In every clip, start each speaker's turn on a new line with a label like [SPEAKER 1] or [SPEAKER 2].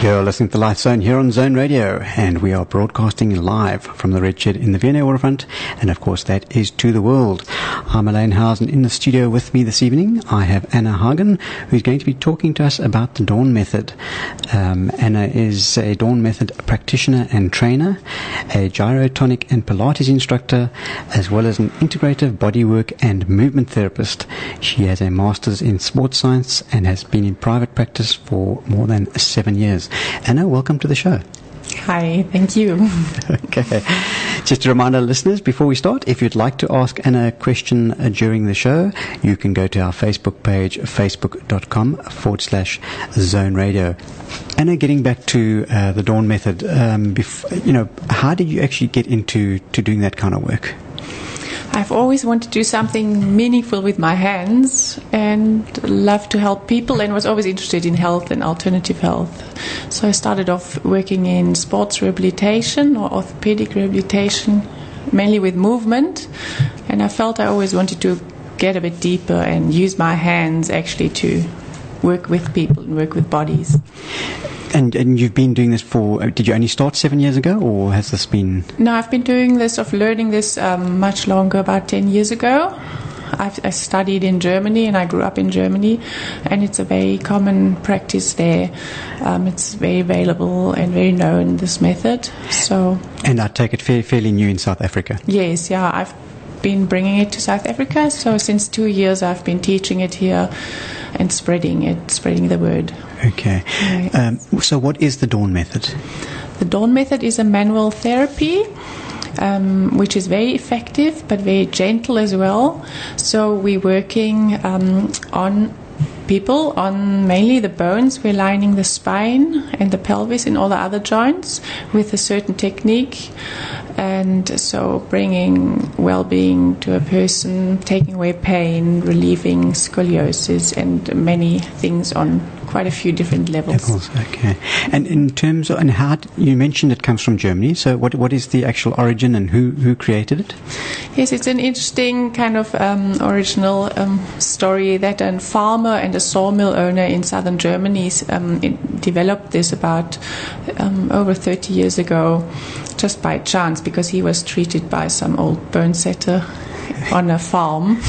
[SPEAKER 1] You're listening to Life Zone here on Zone Radio, and we are broadcasting live from the Red Shed in the Vienna Waterfront, and of course that is to the world. I'm Alain. In the studio with me this evening, I have Anna Hagen, who's going to be talking to us about the Dorn Method. Anna is a Dorn Method practitioner and trainer, a gyrotonic and Pilates instructor, as well as an integrative bodywork and movement therapist. She has a master's in sports science and has been in private practice for more than 7 years. Anna, welcome to the show.
[SPEAKER 2] Hi, thank you.
[SPEAKER 1] Okay. Just to remind our listeners, before we start, if you'd like to ask Anna a question during the show, you can go to our Facebook page, facebook.com/Zone Radio. Anna, getting back to the Dorn Method, how did you actually get into doing that kind of work?
[SPEAKER 2] I've always wanted to do something meaningful with my hands and love to help people, and was always interested in health and alternative health. So I started off working in sports rehabilitation or orthopedic rehabilitation, mainly with movement, and I felt I always wanted to get a bit deeper and use my hands actually to work with people and work with bodies.
[SPEAKER 1] And you've been doing this did you only start 7 years ago, or has this been?
[SPEAKER 2] No, I've been doing this, learning this much longer, about 10 years ago. I studied in Germany and I grew up in Germany, and it's a very common practice there. It's very available and very known, this method.
[SPEAKER 1] And I take it fairly new in South Africa?
[SPEAKER 2] Yes, yeah. I've been bringing it to South Africa. So since 2 years I've been teaching it here and spreading the word.
[SPEAKER 1] Okay. Yes. So what is the Dorn Method?
[SPEAKER 2] The Dorn Method is a manual therapy, which is very effective but very gentle as well. So we're working on people, on mainly the bones. We're lining the spine and the pelvis and all the other joints with a certain technique. And so bringing well-being to a person, taking away pain, relieving scoliosis, and many things on quite a few different levels.
[SPEAKER 1] Okay. And in terms of, and how, you mentioned it comes from Germany, so what is the actual origin and who created it?
[SPEAKER 2] Yes, it's an interesting kind of original story that a farmer and a sawmill owner in southern Germany developed this about over 30 years ago, just by chance, because he was treated by some old bone setter on a farm.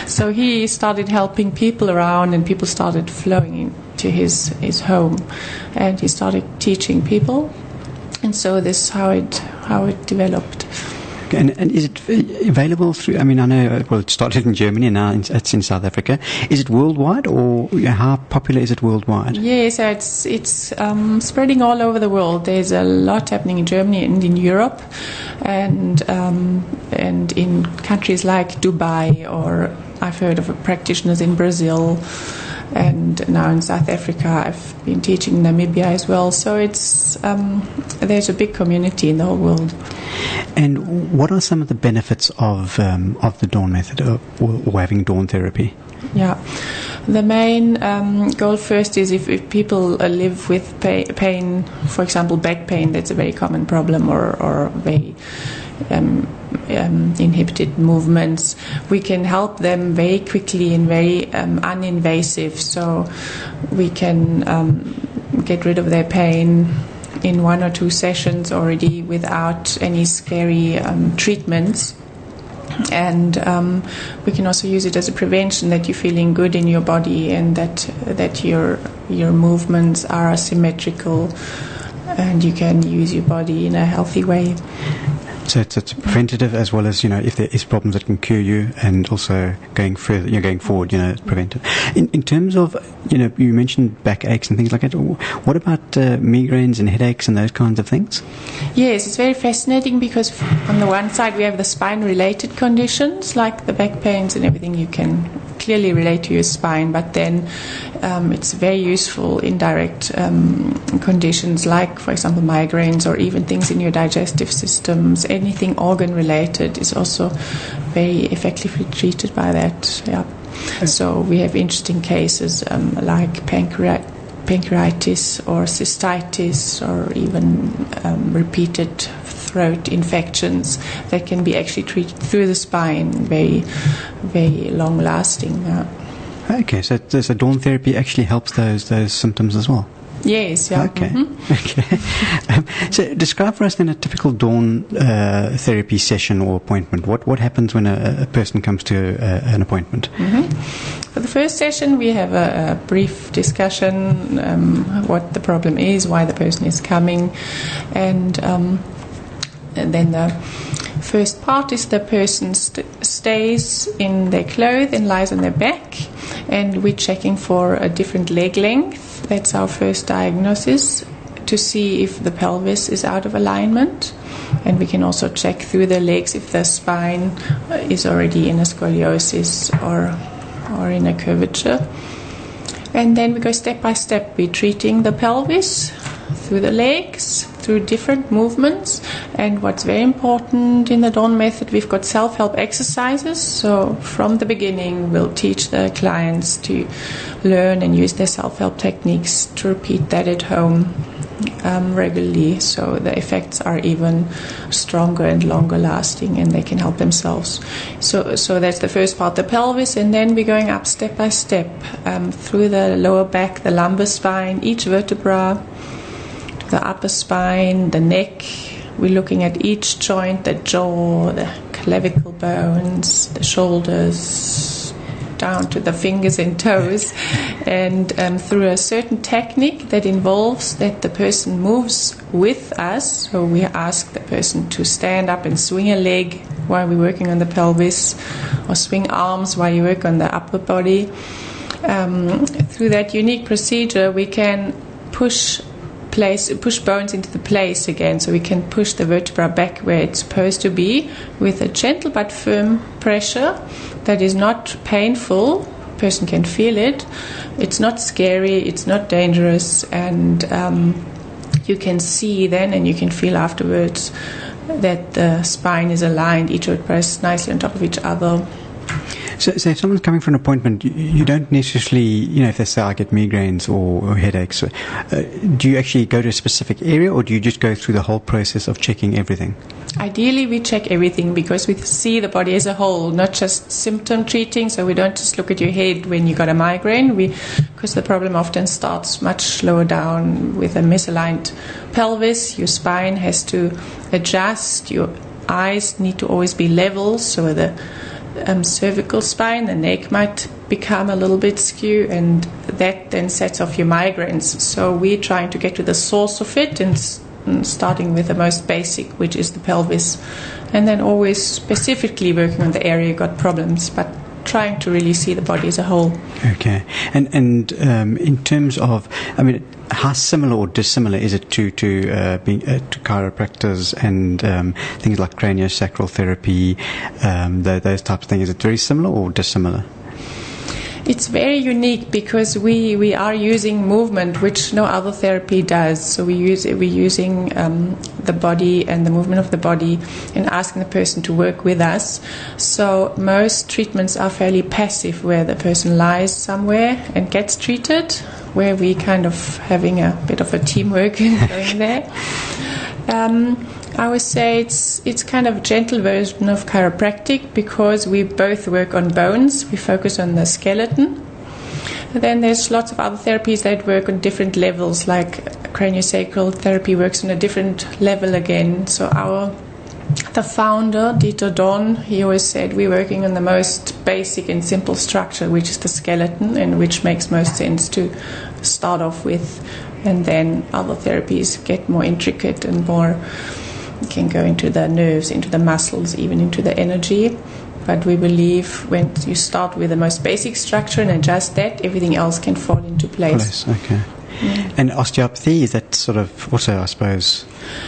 [SPEAKER 2] So he started helping people around, and people started flowing into his home, and he started teaching people, and so this is how it developed.
[SPEAKER 1] And is it available through, I know, it started in Germany and now it's in South Africa. Is it worldwide, or how popular is it worldwide?
[SPEAKER 2] Yes, it's spreading all over the world. There's a lot happening in Germany and in Europe, and in countries like Dubai, or I've heard of practitioners in Brazil, and now in South Africa. I've been teaching in Namibia as well. So it's there's a big community in the whole world.
[SPEAKER 1] And what are some of the benefits of the Dorn Method, or having Dorn therapy?
[SPEAKER 2] Yeah, the main goal first is if people live with pain, for example, back pain, that's a very common problem, or very inhibited movements, we can help them very quickly and very uninvasive, so we can get rid of their pain in 1 or 2 sessions already without any scary treatments. And we can also use it as a prevention, that you're feeling good in your body, and that your movements are symmetrical, and you can use your body in a healthy way.
[SPEAKER 1] So it's preventative as well as, if there is problems that can cure you, and also going forward, it's preventive. In terms of, you mentioned backaches and things like that. What about migraines and headaches and those kinds of things?
[SPEAKER 2] Yes, it's very fascinating, because on the one side we have the spine-related conditions like the back pains and everything. You can clearly relate to your spine, but then it's very useful in direct conditions like, for example, migraines, or even things in your digestive systems. Anything organ related is also very effectively treated by that. Yeah. So we have interesting cases like pancreatitis or cystitis, or even repeated throat infections that can be actually treated through the spine, very, very long lasting.
[SPEAKER 1] Okay, so Dorn therapy actually helps those symptoms as well.
[SPEAKER 2] Yes, yeah.
[SPEAKER 1] Okay.
[SPEAKER 2] Mm-hmm.
[SPEAKER 1] Okay. So describe for us then a typical dawn therapy session or appointment. What happens when a person comes to an appointment?
[SPEAKER 2] Mm-hmm. For the first session, we have a brief discussion, what the problem is, why the person is coming, and then the first part is the person stays in their clothes and lies on their back, and we're checking for a different leg length. That's our first diagnosis, to see if the pelvis is out of alignment, and we can also check through the legs if the spine is already in a scoliosis or in a curvature. And then we go step by step. We're treating the pelvis through the legs, through different movements. And what's very important in the Dorn method, we've got self-help exercises. So from the beginning, we'll teach the clients to learn and use their self-help techniques, to repeat that at home regularly, so the effects are even stronger and longer lasting, and they can help themselves. So that's the first part, the pelvis, and then we're going up step by step through the lower back, the lumbar spine, each vertebra, the upper spine, the neck. We're looking at each joint, the jaw, the clavicle bones, the shoulders, down to the fingers and toes, and through a certain technique that involves that the person moves with us. So we ask the person to stand up and swing a leg while we're working on the pelvis, or swing arms while you work on the upper body. Through that unique procedure, we can push bones into the place again, so we can push the vertebra back where it's supposed to be with a gentle but firm pressure that is not painful. The person can feel it. It's not scary, it's not dangerous, and you can see then and you can feel afterwards that the spine is aligned, each vertebra is nicely on top of each other.
[SPEAKER 1] So if someone's coming for an appointment, you don't necessarily, if they say, I get migraines or headaches, do you actually go to a specific area, or do you just go through the whole process of checking everything?
[SPEAKER 2] Ideally, we check everything, because we see the body as a whole, not just symptom treating. So we don't just look at your head when you got a migraine, because the problem often starts much lower down with a misaligned pelvis. Your spine has to adjust. Your eyes need to always be level, so the cervical spine, the neck might become a little bit skew, and that then sets off your migraines. So we're trying to get to the source of it, and starting with the most basic, which is the pelvis, and then always specifically working on the area you got problems, but trying to really see the body as a whole.
[SPEAKER 1] Okay. And in terms of, how similar or dissimilar is it to chiropractors and things like craniosacral therapy, those types of things? Is it very similar or dissimilar?
[SPEAKER 2] It's very unique, because we are using movement, which no other therapy does. So we're using the body and the movement of the body, and asking the person to work with us. So most treatments are fairly passive, where the person lies somewhere and gets treated, where we kind of having a bit of a teamwork going there. I would say it's kind of a gentle version of chiropractic, because we both work on bones. We focus on the skeleton. And then there's lots of other therapies that work on different levels, like craniosacral therapy works on a different level again. So the founder, Dieter Dorn, he always said we're working on the most basic and simple structure, which is the skeleton, and which makes most sense to start off with. And then other therapies get more intricate and more, can go into the nerves, into the muscles, even into the energy. But we believe when you start with the most basic structure and adjust that, everything else can fall into place.
[SPEAKER 1] Okay. Mm. And osteopathy, is that sort of also, I suppose,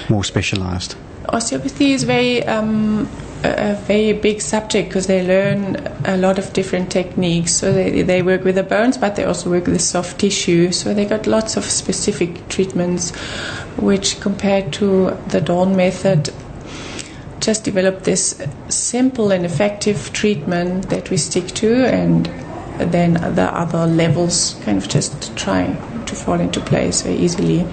[SPEAKER 1] more specialized?
[SPEAKER 2] Osteopathy is a very big subject, because they learn a lot of different techniques. So they work with the bones, but they also work with the soft tissue. So they got lots of specific treatments, which compared to the Dorn method, just develop this simple and effective treatment that we stick to, and then the other levels kind of just try to fall into place very easily.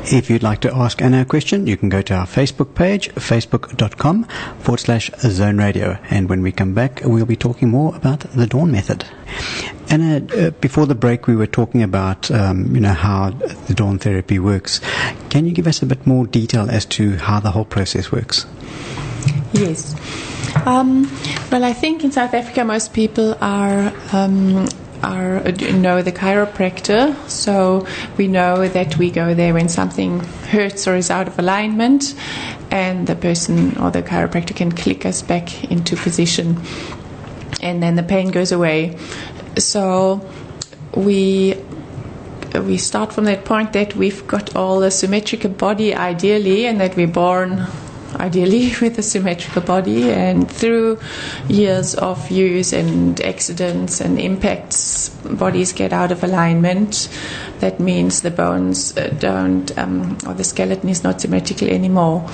[SPEAKER 1] If you'd like to ask Anna a question, you can go to our Facebook page, facebook.com/Zone Radio. And when we come back, we'll be talking more about the Dorn method. Anna, before the break, we were talking about how the Dorn therapy works. Can you give us a bit more detail as to how the whole process works?
[SPEAKER 2] Yes. Well, I think in South Africa most people know the chiropractor, so we know that we go there when something hurts or is out of alignment, and the person or the chiropractor can click us back into position, and then the pain goes away. So we start from that point that we've got all a symmetrical body ideally, and that we're born ideally with a symmetrical body, and through years of use and accidents and impacts, bodies get out of alignment. That means the bones don't, or the skeleton is not symmetrical anymore,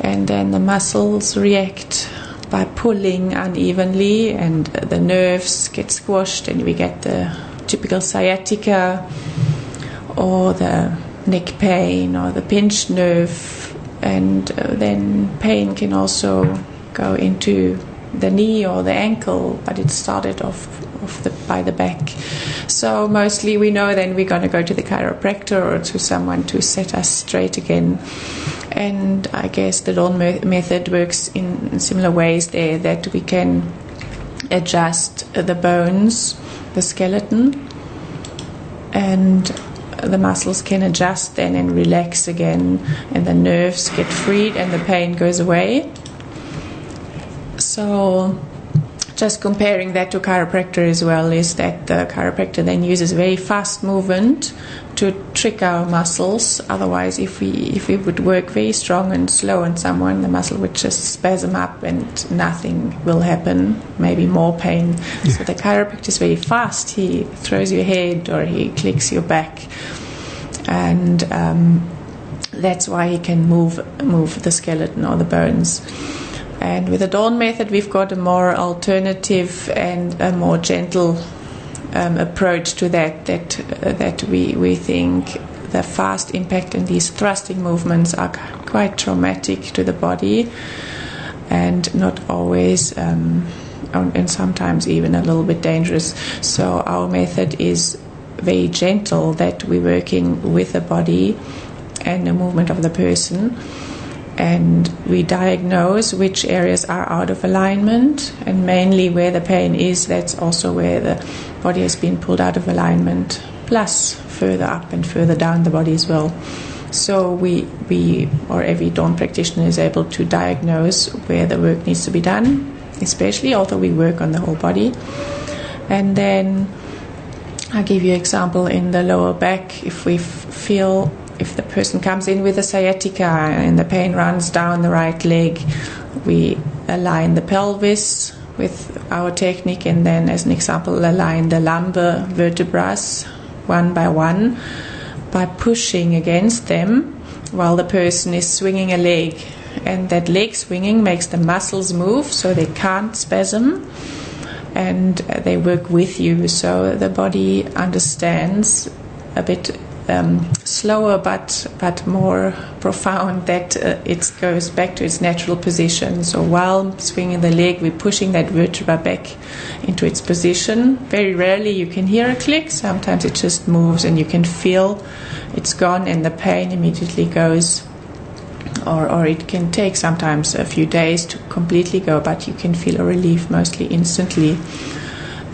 [SPEAKER 2] and then the muscles react by pulling unevenly, and the nerves get squashed, and we get the typical sciatica or the neck pain or the pinched nerve. And then pain can also go into the knee or the ankle, but it started off by the back. So mostly we know then we're going to go to the chiropractor or to someone to set us straight again. And I guess the Dorn method works in similar ways there, that we can adjust the bones, the skeleton, and the muscles can adjust then and relax again, and the nerves get freed and the pain goes away. So just comparing that to chiropractor as well, is that the chiropractor then uses very fast movement to trick our muscles. Otherwise, if we would work very strong and slow on someone, the muscle would just spasm up and nothing will happen, maybe more pain. So the chiropractor is very fast. He throws your head or he clicks your back, and that's why he can move the skeleton or the bones. And with the Dorn method, we've got a more alternative and a more gentle approach to that we think the fast impact and these thrusting movements are quite traumatic to the body, and not always, and sometimes even a little bit dangerous. So our method is very gentle, that we're working with the body and the movement of the person, and we diagnose which areas are out of alignment, and mainly where the pain is, that's also where the body has been pulled out of alignment, plus further up and further down the body as well. So we or every Dorn practitioner is able to diagnose where the work needs to be done, especially, although we work on the whole body. And then I'll give you an example in the lower back. If we feel, if the person comes in with a sciatica and the pain runs down the right leg, we align the pelvis with our technique, and then, as an example, align the lumbar vertebrae one by one by pushing against them while the person is swinging a leg. And that leg swinging makes the muscles move so they can't spasm, and they work with you, so the body understands a bit slower but more profound that it goes back to its natural position. So while swinging the leg, we're pushing that vertebra back into its position. Very rarely you can hear a click. Sometimes it just moves and you can feel it's gone, and the pain immediately goes. Or it can take sometimes a few days to completely go, but you can feel a relief mostly instantly.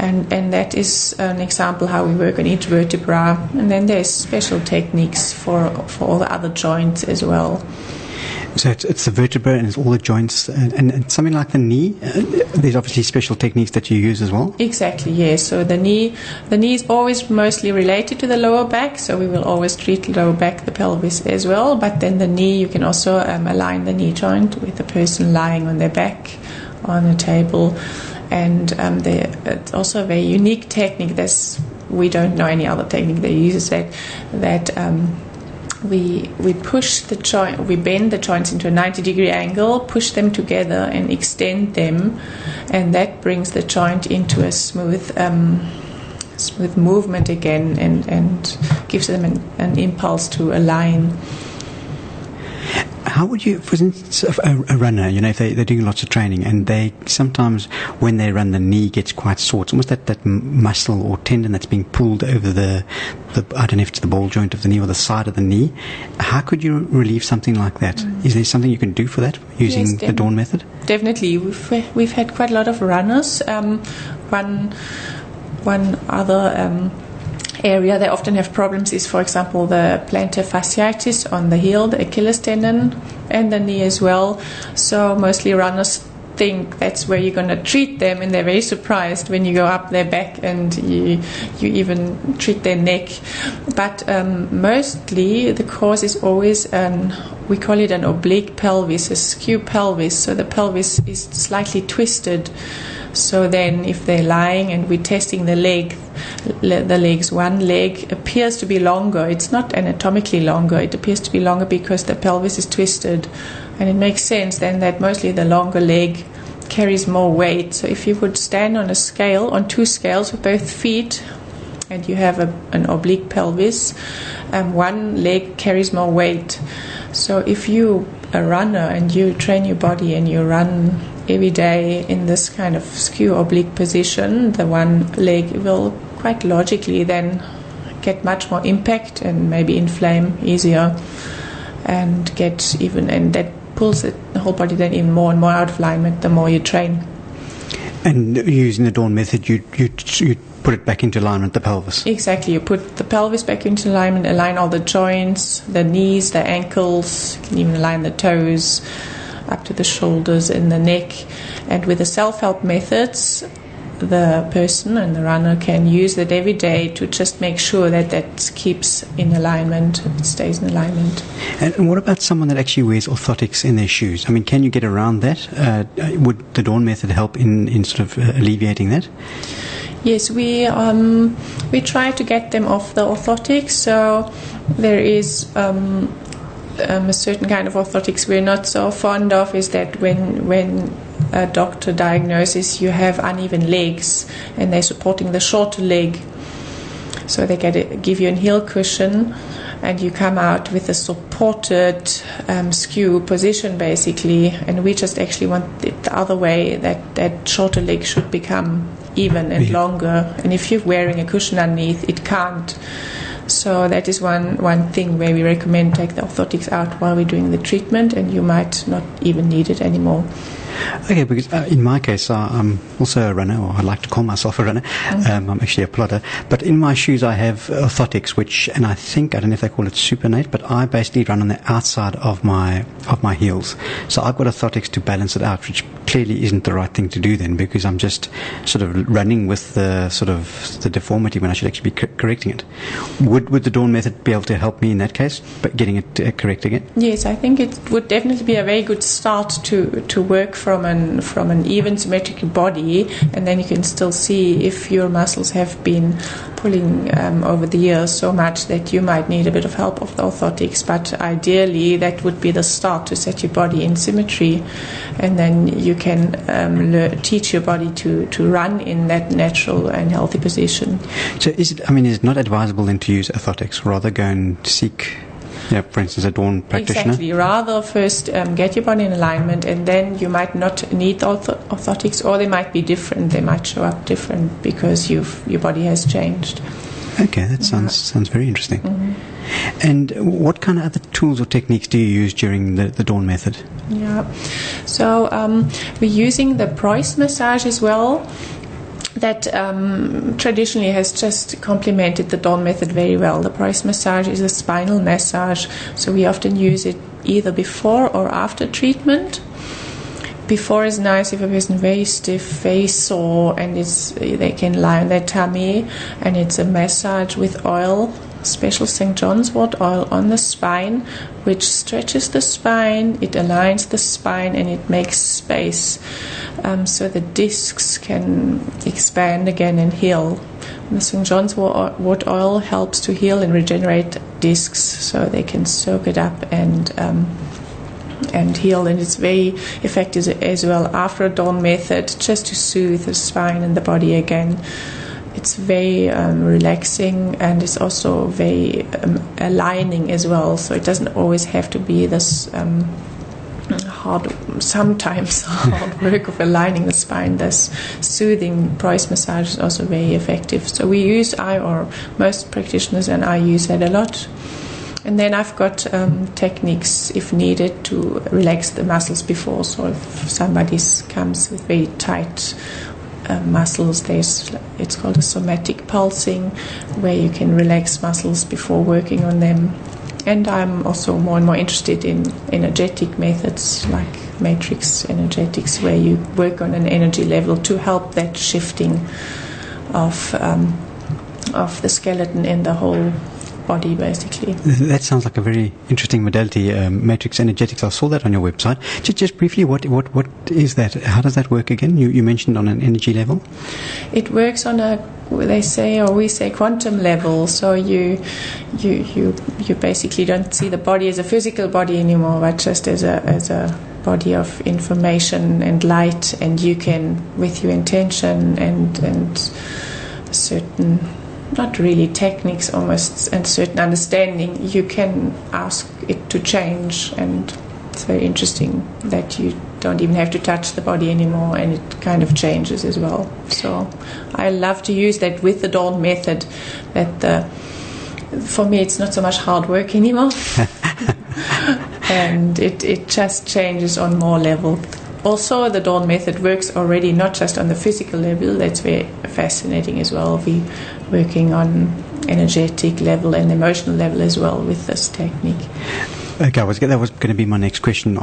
[SPEAKER 2] And that is an example how we work on each vertebra. And then there's special techniques for all the other joints as well.
[SPEAKER 1] So it's the vertebra and it's all the joints, and something like the knee. There's obviously special techniques that you use as well.
[SPEAKER 2] Exactly, yes. So the knee is always mostly related to the lower back. So we will always treat the lower back, the pelvis as well. But then the knee, you can also align the knee joint with the person lying on their back on a table. And it's also a very unique technique. We don't know any other technique that uses that we push the joint, we bend the joints into a 90-degree angle, push them together and extend them, and that brings the joint into a smooth movement again, and gives them an impulse to align.
[SPEAKER 1] how would you, for instance, a runner, if they're doing lots of training, and they sometimes, when they run, the knee gets quite sore. It's almost that muscle or tendon that's being pulled over the, I don't know if it's the ball joint of the knee or the side of the knee. How could you relieve something like that? Is there something you can do for that using the Dorn method?
[SPEAKER 2] Definitely. We've had quite a lot of runners. One other area they often have problems is, for example, the plantar fasciitis on the heel, the Achilles tendon, and the knee as well. So mostly runners think that's where you're going to treat them, and they're very surprised when you go up their back and you even treat their neck. But mostly the cause is always we call it an oblique pelvis, a skew pelvis. So the pelvis is slightly twisted. So then if they're lying and we're testing the legs, one leg appears to be longer. It's not anatomically longer. It appears to be longer because the pelvis is twisted. And it makes sense then that mostly the longer leg carries more weight. So if you would stand on a scale, on two scales with both feet, and you have an oblique pelvis, one leg carries more weight. So if you a runner and you train your body and you run every day in this kind of skew oblique position, the one leg will quite logically then get much more impact and maybe inflame easier and that pulls the whole body then even more and more out of alignment the more you train.
[SPEAKER 1] And using the Dorn method, you put it back into alignment, the pelvis.
[SPEAKER 2] Exactly. You put the pelvis back into alignment, align all the joints, the knees, the ankles, you can even align the toes up to the shoulders and the neck. And with the self-help methods, the person and the runner can use that every day to just make sure that keeps in alignment, it stays in alignment.
[SPEAKER 1] And what about someone that actually wears orthotics in their shoes? I mean, can you get around that? Would the Dorn method help in sort of alleviating that?
[SPEAKER 2] Yes, we try to get them off the orthotics. So there is a certain kind of orthotics we're not so fond of, is that when a doctor diagnoses you have uneven legs and they're supporting the shorter leg, so they give you a heel cushion and you come out with a supported skew position basically, and we just actually want it the other way, that shorter leg should become even and longer, and if you're wearing a cushion underneath it can't. So that is one thing where we recommend take the orthotics out while we're doing the treatment, and you might not even need it anymore.
[SPEAKER 1] Okay, because in my case, I'm also a runner, or I like to call myself a runner. I'm actually a plodder. But in my shoes, I have orthotics, and I don't know if they call it supinate, but I basically run on the outside of my heels. So I've got orthotics to balance it out, which clearly isn't the right thing to do then, because I'm just sort of running with the deformity when I should actually be correcting it. Would the Dorn method be able to help me in that case, but getting it correct again?
[SPEAKER 2] Yes, I think it would definitely be a very good start to work from an even symmetrical body, and then you can still see if your muscles have been pulling over the years so much that you might need a bit of help of the orthotics. But ideally that would be the start to set your body in symmetry, and then you can teach your body to run in that natural and healthy position.
[SPEAKER 1] So is it not advisable then to use orthotics, rather go and seek, for instance, a Dorn practitioner?
[SPEAKER 2] Exactly. Rather first get your body in alignment, and then you might not need orthotics, or they might be different. They might show up different because your body has changed.
[SPEAKER 1] Okay, that sounds very interesting. Mm-hmm. And what kind of other tools or techniques do you use during the Dorn method?
[SPEAKER 2] Yeah. So we're using the Preuss massage as well. That traditionally has just complemented the Dorn method very well. The Preuss massage is a spinal massage, so we often use it either before or after treatment. Before is nice if a person is very stiff, very sore, and they can lie on their tummy, and it's a massage with oil, special St. John's wort oil on the spine, which stretches the spine, it aligns the spine, and it makes space, so the discs can expand again and heal. The St. John's wort oil helps to heal and regenerate discs, so they can soak it up and heal, and it's very effective as well after a Dorn method, just to soothe the spine and the body again. it's very relaxing, and it's also very aligning as well. So it doesn't always have to be this sometimes hard work of aligning the spine. This soothing voice massage is also very effective. So most practitioners and I use that a lot. And then I've got techniques, if needed, to relax the muscles before. So if somebody comes with very tight muscles, it's called a somatic pulsing, where you can relax muscles before working on them. And I'm also more and more interested in energetic methods like matrix energetics, where you work on an energy level to help that shifting of the skeleton in the whole body, basically.
[SPEAKER 1] That sounds like a very interesting modality, matrix energetics. I saw that on your website. Just briefly, what is that? How does that work again? You mentioned on an energy level.
[SPEAKER 2] It works on we say quantum level. So you basically don't see the body as a physical body anymore, but just as a body of information and light, and you can, with your intention and certain, not really techniques almost, and certain understanding, you can ask it to change. And it's very interesting that you don't even have to touch the body anymore, and it kind of changes as well. So I love to use that with the Dorn method. For me, it's not so much hard work anymore. And it just changes on more level. Also, the Dorn method works already not just on the physical level. That's very fascinating as well. We're working on energetic level and emotional level as well with this technique.
[SPEAKER 1] Okay, that was going to be my next question.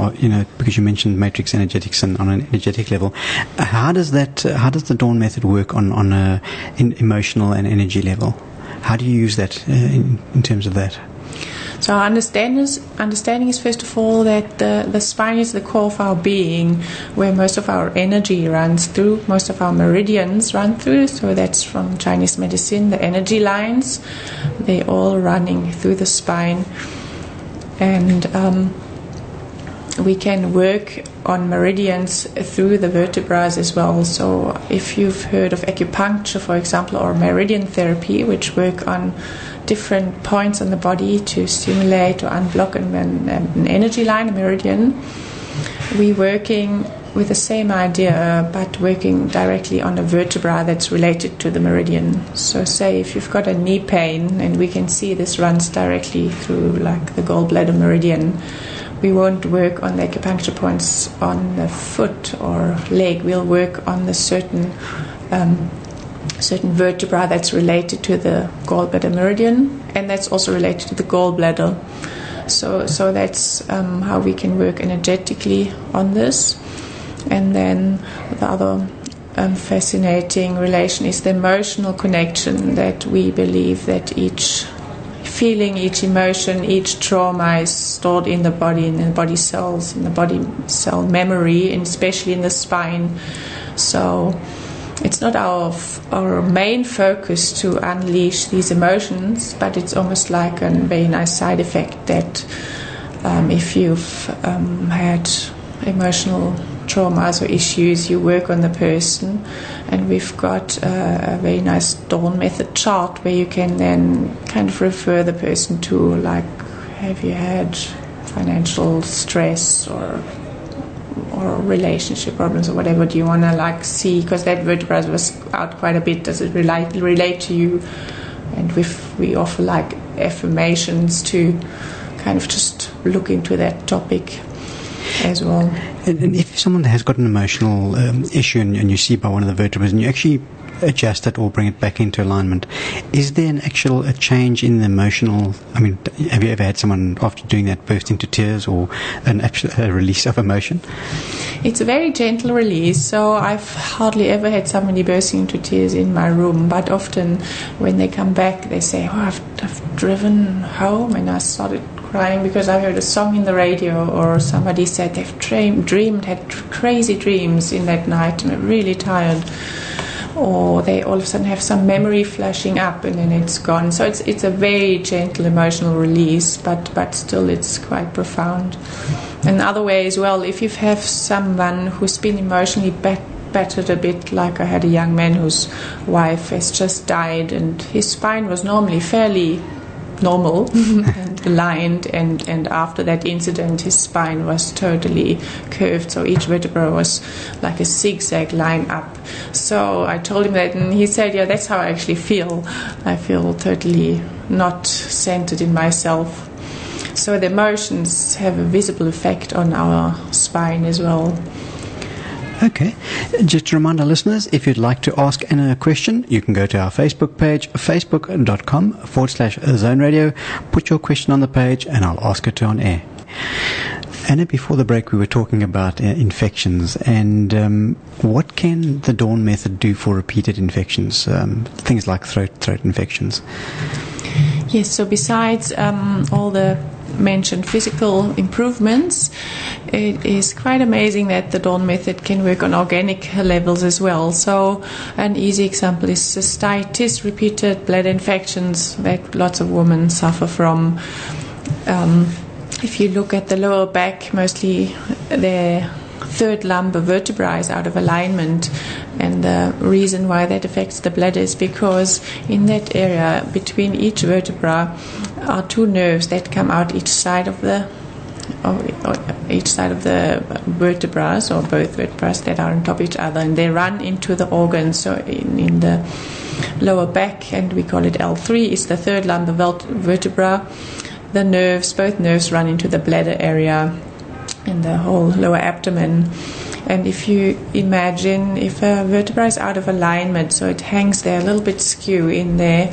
[SPEAKER 1] Because you mentioned matrix energetics and on an energetic level, how does the Dorn method work on an emotional and energy level? How do you use that in terms of that?
[SPEAKER 2] So our understanding is first of all that the spine is the core of our being, where most of our energy runs through, most of our meridians run through. So that's from Chinese medicine, the energy lines. They're all running through the spine. And we can work on meridians through the vertebrae as well. So if you've heard of acupuncture, for example, or meridian therapy, which work on different points on the body to stimulate or unblock an energy line, a meridian, we're working with the same idea, but working directly on a vertebra that's related to the meridian. So say if you've got a knee pain, and we can see this runs directly through like the gallbladder meridian, we won't work on the acupuncture points on the foot or leg. We'll work on the certain vertebra that's related to the gallbladder meridian, and that's also related to the gallbladder. So that's how we can work energetically on this. And then the other fascinating relation is the emotional connection, that we believe that each feeling, each emotion, each trauma is stored in the body, in the body cells, in the body cell memory, and especially in the spine. So it's not our main focus to unleash these emotions, but it's almost like a very nice side effect that if you've had emotional traumas or issues, you work on the person, and we've got a very nice Dorn method chart where you can then kind of refer the person to, like, have you had financial stress or relationship problems or whatever do you want to see, because that vertebra was out quite a bit. Does it relate to you? And we offer affirmations to kind of just look into that topic as well.
[SPEAKER 1] And if someone has got an emotional issue and you see by one of the vertebrae and you actually adjust it or bring it back into alignment, is there a change in the emotional? I mean, have you ever had someone after doing that burst into tears or a release of emotion?
[SPEAKER 2] It's a very gentle release, so I've hardly ever had somebody bursting into tears in my room, but often when they come back they say, I've driven home and I started crying because I heard a song in the radio, or somebody said they've had crazy dreams in that night and are really tired, or they all of a sudden have some memory flashing up and then it's gone. So it's a very gentle emotional release, but still it's quite profound. Another way as well, if you have someone who's been emotionally battered a bit. Like I had a young man whose wife has just died, and his spine was normally fairly normal and aligned, and after that incident his spine was totally curved, so each vertebra was like a zigzag line up. So I told him that, and he said, yeah, that's how I actually feel. I feel totally not centered in myself. So the emotions have a visible effect on our spine as well.
[SPEAKER 1] Okay. Just to remind our listeners, if you'd like to ask Anna a question, you can go to our Facebook page, facebook.com/Zone Radio. Put your question on the page and I'll ask it on air. Anna, before the break we were talking about infections, and what can the Dorn method do for repeated infections, things like throat infections?
[SPEAKER 2] Yes, so besides all the mentioned physical improvements, it is quite amazing that the Dorn method can work on organic levels as well. So an easy example is cystitis, repeated bladder infections that lots of women suffer from. If you look at the lower back, mostly the third lumbar vertebra is out of alignment, and the reason why that affects the bladder is because in that area between each vertebra are two nerves that come out each side of the vertebrae, or both vertebrae that are on top of each other, and they run into the organs. So in the lower back, and we call it L3, is the third lumbar vertebra. The nerves, both nerves, run into the bladder area and the whole lower abdomen. And if you imagine if a vertebra is out of alignment, so it hangs there a little bit skew in there,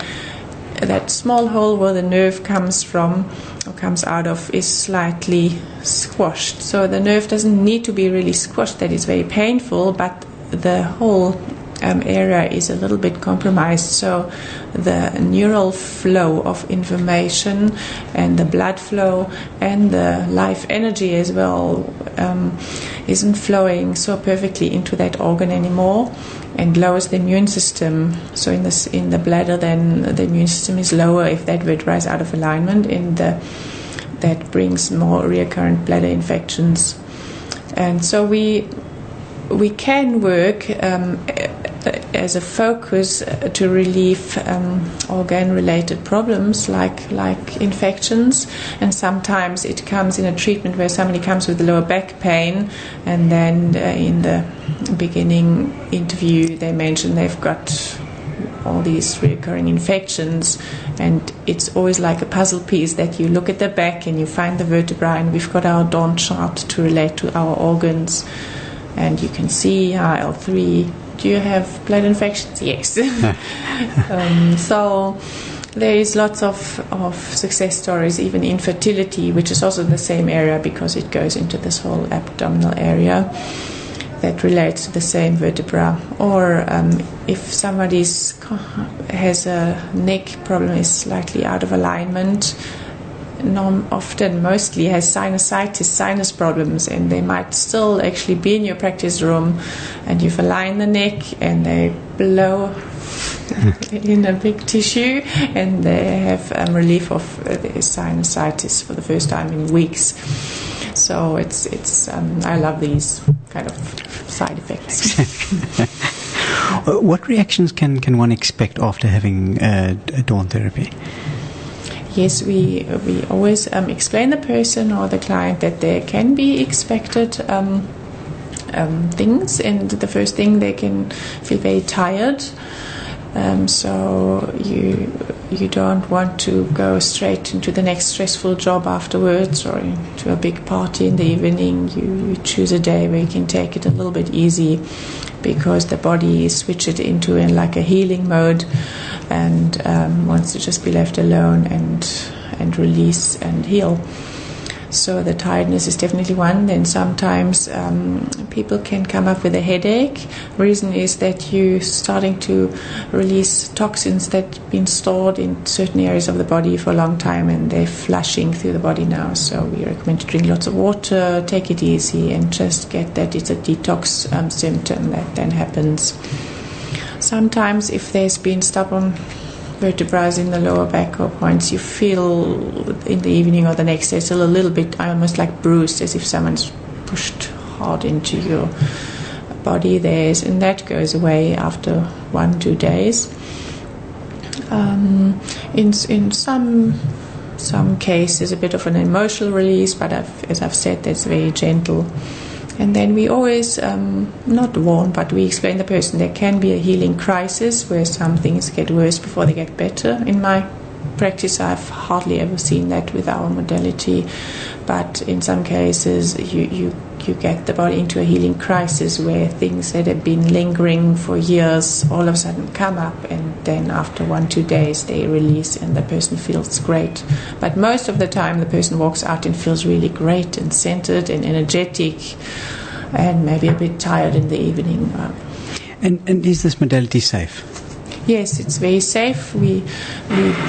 [SPEAKER 2] that small hole where the nerve comes from or comes out of is slightly squashed. So the nerve doesn't need to be really squashed, that is very painful, but the whole area is a little bit compromised, so the neural flow of information and the blood flow and the life energy as well isn't flowing so perfectly into that organ anymore, and lowers the immune system. So in the bladder, then the immune system is lower if that vertebra is out of alignment, and that brings more recurrent bladder infections. And so we can work as a focus to relieve organ-related problems like infections, and sometimes it comes in a treatment where somebody comes with lower back pain, and then in the beginning interview they mention they've got all these recurring infections, and it's always like a puzzle piece that you look at the back and you find the vertebra, and we've got our Dorn chart to relate to our organs. And you can see L3. Do you have blood infections? Yes. So there is lots of success stories, even infertility, which is also the same area because it goes into this whole abdominal area that relates to the same vertebra. Or if somebody has a neck problem, is slightly out of alignment, mostly has sinusitis, sinus problems, and they might still actually be in your practice room, and you've aligned the neck and they blow in a big tissue, and they have relief of sinusitis for the first time in weeks. So it's I love these kind of side effects.
[SPEAKER 1] What reactions can one expect after having Dorn therapy?
[SPEAKER 2] Yes, we always explain the person or the client that there can be expected things, and the first thing, they can feel very tired. So you don't want to go straight into the next stressful job afterwards or into a big party in the evening. You choose a day where you can take it a little bit easy, because the body switches into like a healing mode and wants to just be left alone and release and heal. So the tiredness is definitely one. Then sometimes people can come up with a headache. Reason is that you're starting to release toxins that have been stored in certain areas of the body for a long time, and they're flushing through the body now. So we recommend to drink lots of water, take it easy, and just get that it's a detox symptom that then happens. Sometimes if there's been stubborn vertebrae in the lower back or points, you feel in the evening or the next day still a little bit almost like bruised, as if someone's pushed hard into your body there is, and that goes away after 1-2 days. In some cases, a bit of an emotional release, but as I've said, that's very gentle. And then we always, not warn, but we explain the person there can be a healing crisis where some things get worse before they get better. In my practice, I've hardly ever seen that with our modality, but in some cases you get the body into a healing crisis where things that have been lingering for years all of a sudden come up, and then after 1-2 days they release and the person feels great. But most of the time the person walks out and feels really great and centered and energetic and maybe a bit tired in the evening.
[SPEAKER 1] And is this modality safe?
[SPEAKER 2] Yes, it's very safe. We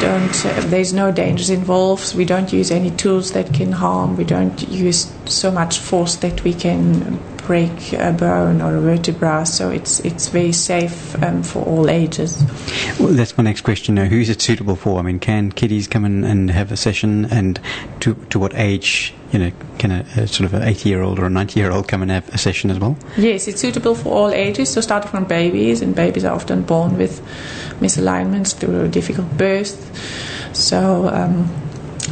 [SPEAKER 2] don't. There's no dangers involved. We don't use any tools that can harm. We don't use so much force that we can break a bone or a vertebra. So it's very safe for all ages.
[SPEAKER 1] Well, that's my next question. Now, who is it suitable for? I mean, can kiddies come in and have a session, and to what age? Can a sort of an 80-year-old or a 90-year-old come and have a session as well?
[SPEAKER 2] Yes, it's suitable for all ages. So starting from babies, and babies are often born with misalignments through a difficult birth. So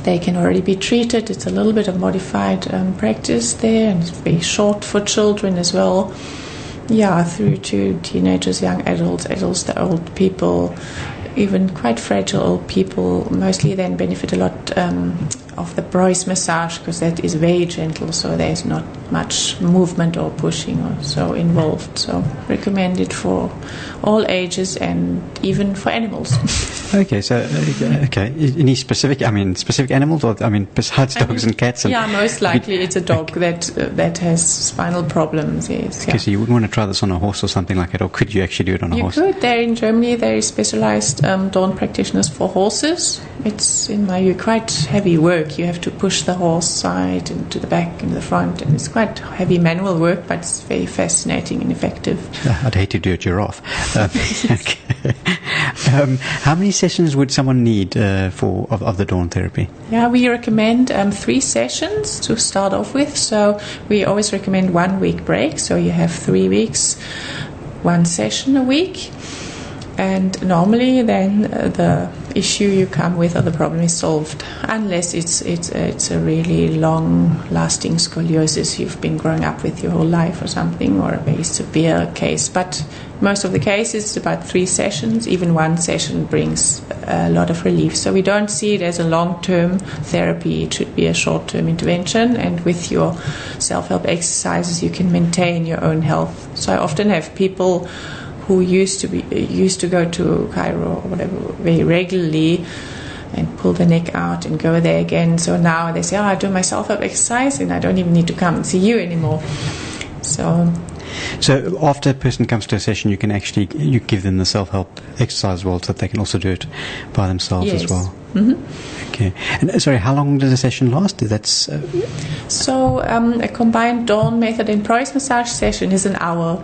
[SPEAKER 2] they can already be treated. It's a little bit of modified practice there, and it's very short for children as well. Yeah, through to teenagers, young adults, the old people, even quite fragile old people, mostly then benefit a lot of the Bryce massage, because that is very gentle, so there's not much movement or pushing or so involved. So recommended for all ages and even for animals.
[SPEAKER 1] Okay, so any specific animals, or besides dogs and cats?
[SPEAKER 2] Yeah, most likely it's a dog that has spinal problems. Yes.
[SPEAKER 1] Okay, so you wouldn't want to try this on a horse or something like that, or could you actually do it on a horse?
[SPEAKER 2] You could. There in Germany, there is specialized Dorn practitioners for horses. It's in my view quite heavy work. You have to push the horse side and to the back and the front, and it's quite heavy manual work, but it's very fascinating and effective.
[SPEAKER 1] I'd hate to do a giraffe. How many sessions would someone need of the Dorn therapy?
[SPEAKER 2] Yeah, we recommend 3 sessions to start off with. So we always recommend 1 week break. So you have 3 weeks, 1 session a week. And normally then the issue you come with or the problem is solved, unless it's a really long-lasting scoliosis you've been growing up with your whole life or something, or a very severe case. But most of the cases, it's about 3 sessions. Even 1 session brings a lot of relief. So we don't see it as a long-term therapy. It should be a short-term intervention, and with your self-help exercises you can maintain your own health. So I often have people who used to go to Cairo or whatever very regularly and pull the neck out and go there again. So now they say, I do my self-help exercise and I don't even need to come and see you anymore. So
[SPEAKER 1] after a person comes to a session, you give them the self-help exercise as well, so that they can also do it by themselves as well.
[SPEAKER 2] Mm-hmm.
[SPEAKER 1] Okay. And sorry, how long does a session last?
[SPEAKER 2] So a combined Dorn method and Bryce massage session is an hour.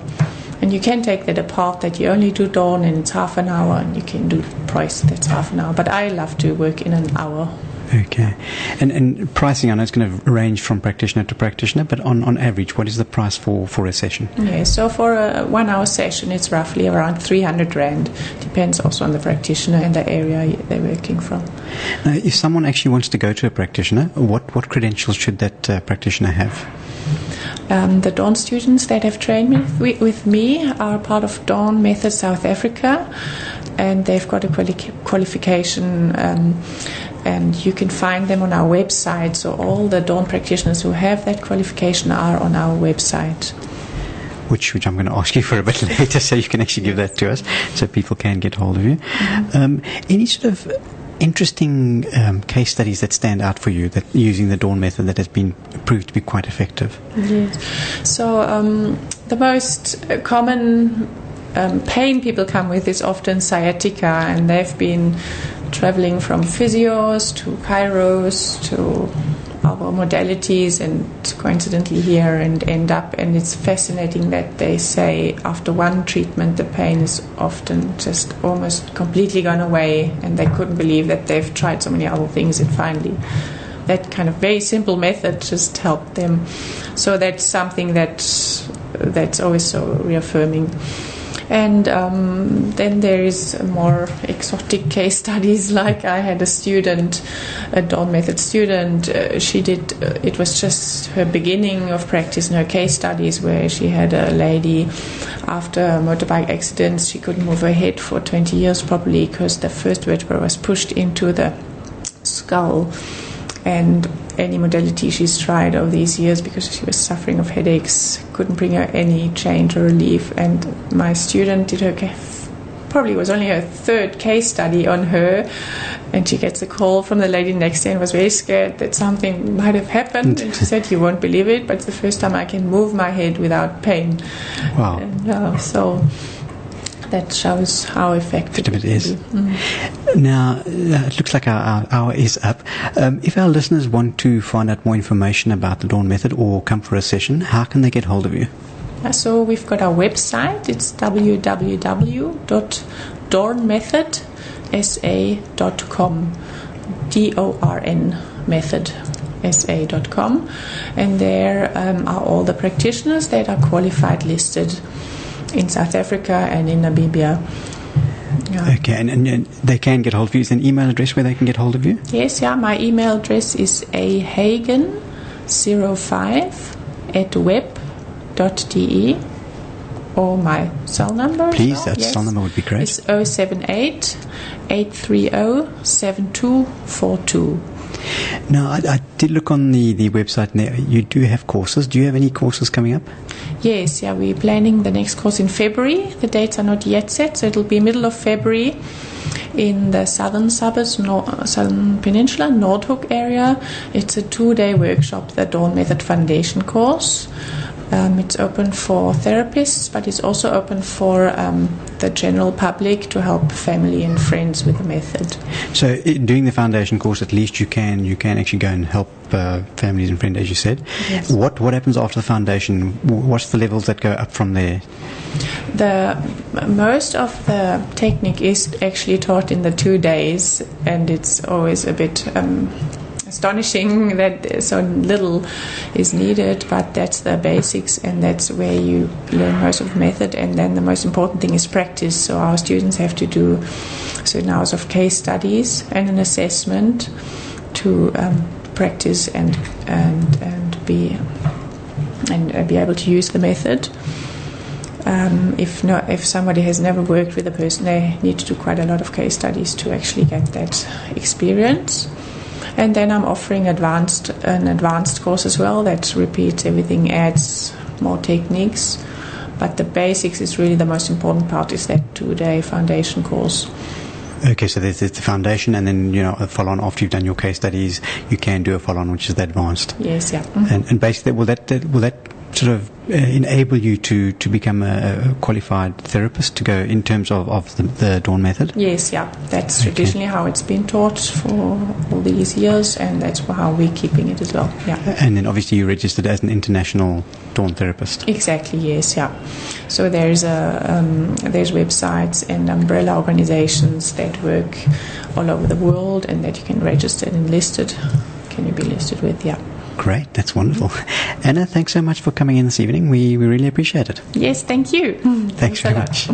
[SPEAKER 2] And you can take that apart, that you only do Dorn and it's half an hour, and you can do Bryce, that's half an hour. But I love to work in an hour.
[SPEAKER 1] Okay. And pricing, I know it's going to range from practitioner to practitioner, but on average, what is the price for a session?
[SPEAKER 2] Yeah, so for a 1 hour session, it's roughly around 300 Rand. Depends also on the practitioner and the area they're working from.
[SPEAKER 1] Now, if someone actually wants to go to a practitioner, what credentials should that practitioner have?
[SPEAKER 2] The Dorn students that have trained with me are part of Dorn Method South Africa, and they've got a qualification, and you can find them on our website. So all the Dorn practitioners who have that qualification are on our website.
[SPEAKER 1] Which I'm going to ask you for a bit later, so you can actually give that to us, so people can get hold of you. Mm-hmm. Any sort of interesting case studies that stand out for you, that using the Dorn method that has been proved to be quite effective?
[SPEAKER 2] Yes. So the most common pain people come with is often sciatica, and they've been traveling from physios to chiros to our modalities and coincidentally here and end up, and it's fascinating that they say after 1 treatment the pain is often just almost completely gone away, and they couldn't believe that they've tried so many other things and finally that kind of very simple method just helped them. So that's something that that's always so reaffirming. And then there is more exotic case studies. Like I had a student, a Dorn Method student. It was just her beginning of practice in her case studies, where she had a lady after a motorbike accident. She couldn't move her head for 20 years properly because the first vertebra was pushed into the skull. And any modality she's tried over these years, because she was suffering of headaches, couldn't bring her any change or relief. And my student did probably was only her third case study on her, and she gets a call from the lady next day and was very scared that something might have happened. And she said, "You won't believe it, but it's the first time I can move my head without pain."
[SPEAKER 1] Wow.
[SPEAKER 2] And, so that shows how effective
[SPEAKER 1] it is. Now, it looks like our hour is up. If our listeners want to find out more information about the Dorn Method or come for a session, how can they get hold of you?
[SPEAKER 2] So we've got our website. It's www.dornmethodsa.com. DORN method sa.com, and there are all the practitioners that are qualified listed in South Africa and in Namibia. Yeah.
[SPEAKER 1] Okay, and they can get hold of you. Is there an email address where they can get hold of you?
[SPEAKER 2] Yes, my email address is ahagen05@web.de, or my cell number.
[SPEAKER 1] Please, that cell number would be great.
[SPEAKER 2] It's 078-830-7242.
[SPEAKER 1] Now, I did look on the website there. You do have courses. Do you have any courses coming up?
[SPEAKER 2] Yes, we're planning the next course in February. The dates are not yet set, so it'll be middle of February in the southern suburbs, southern peninsula, Noordhoek area. It's a 2-day workshop, the Dorn Method Foundation course. It's open for therapists, but it's also open for the general public to help family and friends with the method.
[SPEAKER 1] So, doing the foundation course, at least you can actually go and help families and friends, as you said.
[SPEAKER 2] Yes.
[SPEAKER 1] What happens after the foundation? What's the levels that go up from there?
[SPEAKER 2] Most of the technique is actually taught in the 2 days, and it's always a bit astonishing that so little is needed, but that's the basics, and that's where you learn most of the method. And then the most important thing is practice. So our students have to do certain hours of case studies and an assessment to practice and be able to use the method. If somebody has never worked with a person, they need to do quite a lot of case studies to actually get that experience. And then I'm offering an advanced course as well that repeats everything, adds more techniques. But the basics is really the most important part, is that 2-day foundation course.
[SPEAKER 1] Okay, so there's the foundation, and then a follow-on after you've done your case studies. You can do a follow-on, which is the advanced.
[SPEAKER 2] Yes, yeah. Mm-hmm.
[SPEAKER 1] And basically, will that sort of enable you to become a qualified therapist, to go in terms of the Dorn Method?
[SPEAKER 2] Yes, yeah. That's traditionally how it's been taught for all these years, and that's how we're keeping it as well. Yeah.
[SPEAKER 1] And then obviously you're registered as an international Dorn therapist.
[SPEAKER 2] Exactly. Yes, yeah. So there's websites and umbrella organizations that work all over the world, and that you can register and enlisted. Can you be listed with? Yeah.
[SPEAKER 1] Great, that's wonderful. Anna, thanks so much for coming in this evening. We really appreciate it.
[SPEAKER 2] Yes, thank you.
[SPEAKER 1] Thanks very much.